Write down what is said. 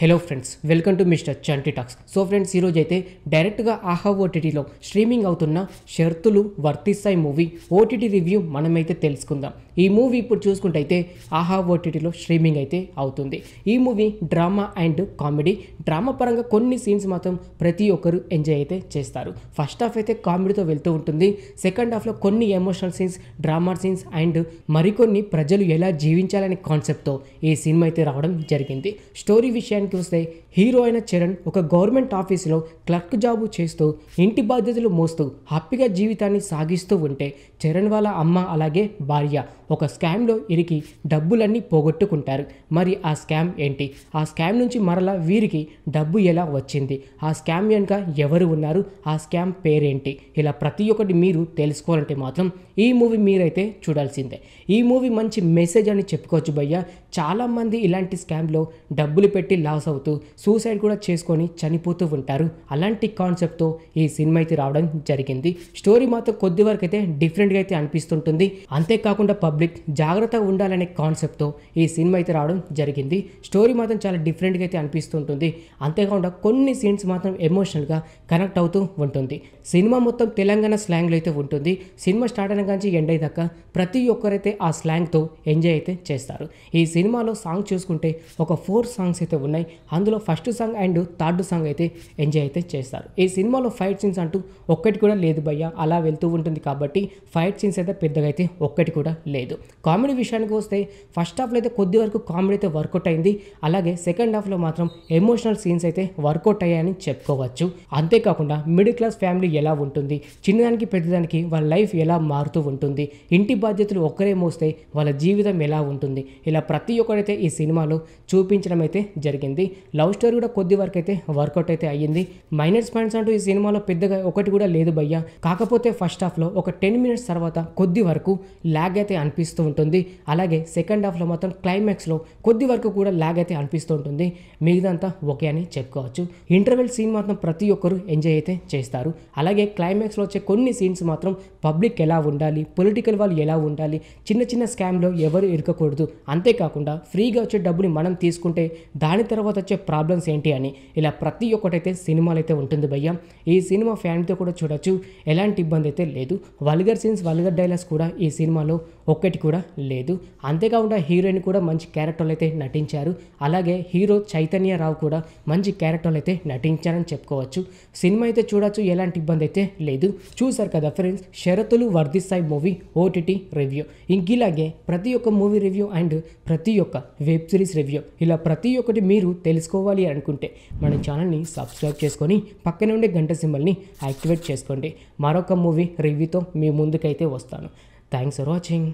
Hello friends, welcome to mister Chanti talks. So friends, ఈరోజు అయితే డైరెక్ట్గా ఆహా ఓటీటీలో స్ట్రీమింగ్ అవుతున్న షరతులు వర్తిస్తాయి మూవీ ఓటీటీ రివ్యూ మనమైతే తెలుసుకుందాం. ఈ మూవీ ఇప్పుడు చూసుకుంటే అయితే ఆహా ఓటీటీలో స్ట్రీమింగ్ అయితే అవుతుంది. ఈ movie drama and comedy. Drama పరంగా కొన్ని సీన్స్ మాత్రం ప్రతి ఒక్కరు ఎంజాయ్ అయితే చేస్తారు. ఫస్ట్ హాఫ్ అయితే కామెడీతో వెళ్తూ ఉంటుంది. సెకండ్ హాఫ్లో కొన్ని emotional scenes, drama scenes and మరికొన్ని ప్రజలు ఎలా జీవించాలనే కాన్సెప్ట్తో ఈ సినిమా అయితే రావడం జరిగింది. స్టోరీ విషయానికి వస్తే హీరో అయిన చరణ్ ఒక గవర్నమెంట్ ఆఫీసులో క్లర్క్ జాబు చేస్తూ ఇంటి బాధ్యతలు మోస్తూ హ్యాపీగా జీవితాన్ని సాగిస్తూ ఉంటే చరణ్ వాళ్ళ అమ్మ అలాగే భార్య ఒక స్కామ్లో ఇరికి డబ్బులన్నీ పోగొట్టుకుంటారు. మరి ఆ స్కామ్ ఏంటి? ఆ స్కామ్ నుంచి మరలా వీరికి డబ్బు ఎలా వచ్చింది? ఆ స్కామ్ వెనుక ఎవరు ఉన్నారు? ఆ స్కామ్ పేరేంటి? ఇలా ప్రతి ఒక్కటి మీరు తెలుసుకోవాలంటే మాత్రం ఈ మూవీ మీరైతే చూడాల్సిందే. ఈ మూవీ మంచి మెసేజ్ అని చెప్పుకోవచ్చు భయ్య. చాలామంది ఇలాంటి స్కామ్లో డబ్బులు పెట్టి లాస్ అవుతూ సూసైడ్ కూడా చేసుకొని చనిపోతూ ఉంటారు. అలాంటి కాన్సెప్ట్తో ఈ సినిమా అయితే రావడం జరిగింది. స్టోరీ మాత్రం కొద్ది వరకు అయితే డిఫరెంట్గా అయితే అనిపిస్తుంటుంది. అంతేకాకుండా పబ్లిక్ జాగ్రత్తగా ఉండాలనే కాన్సెప్ట్తో ఈ సినిమా అయితే రావడం జరిగింది. స్టోరీ మాత్రం చాలా డిఫరెంట్గా అయితే అనిపిస్తుంటుంది. అంతేకాకుండా కొన్ని సీన్స్ మాత్రం ఎమోషనల్గా కనెక్ట్ అవుతూ ఉంటుంది. సినిమా మొత్తం తెలంగాణ స్లాంగ్లో అయితే ఉంటుంది. సినిమా స్టార్ట్ అయిన కానీ ఎండ్ అయ్యాక ప్రతి ఒక్కరైతే ఆ స్లాంగ్తో ఎంజాయ్ అయితే చేస్తారు. ఈ సినిమాలో సాంగ్ చూసుకుంటే ఒక 4 సాంగ్స్ అయితే ఉన్నాయి. అందులో first song and third song అయితే ఎంజాయ్ అయితే చేస్తారు. ఈ సినిమాలో ఫైట్ సీన్స్ అంటూ ఒక్కటి కూడా లేదు భయ్య. అలా వెళ్తూ ఉంటుంది కాబట్టి ఫైట్ సీన్స్ అయితే పెద్దగా అయితే ఒక్కటి కూడా లేదు. కామెడీ విషయానికి వస్తే ఫస్ట్ హాఫ్లో అయితే కొద్ది వరకు కామెడీ అయితే వర్కౌట్ అయింది. అలాగే సెకండ్ హాఫ్లో మాత్రం ఎమోషనల్ సీన్స్ అయితే వర్కౌట్ అయ్యాయని చెప్పుకోవచ్చు. అంతేకాకుండా మిడిల్ క్లాస్ ఫ్యామిలీ ఎలా ఉంటుంది, చిన్నదానికి పెద్దదానికి వాళ్ళ లైఫ్ ఎలా మారుతూ ఉంటుంది, ఇంటి బాధ్యతలు ఒక్కరే మోస్తే వాళ్ళ జీవితం ఎలా ఉంటుంది, ఇలా ప్రతి ఒక్కరైతే ఈ సినిమాలో చూపించడం అయితే జరిగింది. లవ్ స్టోరీ కూడా కొద్ది వరకు అయితే వర్కౌట్ అయితే అయ్యింది. మైనస్ పాయింట్స్ అంటూ ఈ సినిమాలో పెద్దగా ఒకటి కూడా లేదు భయ్య. కాకపోతే ఫస్ట్ హాఫ్లో ఒక 10 మినిట్స్ తర్వాత కొద్ది వరకు ల్యాగ్ అయితే అనిపిస్తూ ఉంటుంది. అలాగే సెకండ్ హాఫ్లో మాత్రం క్లైమాక్స్లో కొద్ది వరకు కూడా ల్యాగ్ అయితే అనిపిస్తూ ఉంటుంది. మిగతాంతా ఓకే అని చెప్పుకోవచ్చు. ఇంటర్వెల్ సీన్ మాత్రం ప్రతి ఒక్కరు ఎంజాయ్ అయితే చేస్తారు. అలాగే క్లైమాక్స్లో వచ్చే కొన్ని సీన్స్ మాత్రం పబ్లిక్ ఎలా ఉండాలి, పొలిటికల్ వాళ్ళు ఎలా ఉండాలి, చిన్న చిన్న స్కామ్లో ఎవరు ఇరకకూడదు, అంతేకాకుండా ఫ్రీగా వచ్చే డబ్బుని మనం తీసుకుంటే దాని తర్వాత వచ్చే ప్రాబ్లమ్స్ ఏంటి అని ఇలా ప్రతి ఒక్కటైతే సినిమాలు అయితే ఉంటుంది భయ్య. ఈ సినిమా ఫ్యామిలీతో కూడా చూడొచ్చు. ఎలాంటి ఇబ్బంది అయితే లేదు. వల్గర్ సీన్స్, వల్గర్ డైలాగ్స్ కూడా ఈ సినిమాలో ఒక్కటి కూడా లేదు. అంతేకాకుండా హీరోయిన్ కూడా మంచి క్యారెక్టర్లు అయితే నటించారు. అలాగే హీరో చైతన్యరావు కూడా మంచి క్యారెక్టర్లు అయితే నటించారని చెప్పుకోవచ్చు. సినిమా అయితే చూడొచ్చు. ఎలాంటి ఇబ్బంది అయితే లేదు. చూసారు కదా ఫ్రెండ్స్, షరతులు వర్తిస్తాయి మూవీ ఓటీటీ రివ్యూ. ఇంకిలాగే ప్రతి ఒక్క మూవీ రివ్యూ అండ్ ప్రతి ఒక్క వెబ్ సిరీస్ రివ్యూ ఇలా ప్రతి ఒక్కటి మీరు తెలుసుకోవాలి అనుకుంటే మన ఛానల్ని సబ్స్క్రైబ్ చేసుకొని పక్కనే ఉండే గంట సింబల్ని యాక్టివేట్ చేసుకోండి. మరొక మూవీ రివ్యూతో మీ ముందుకైతే వస్తాను. Thanks for watching.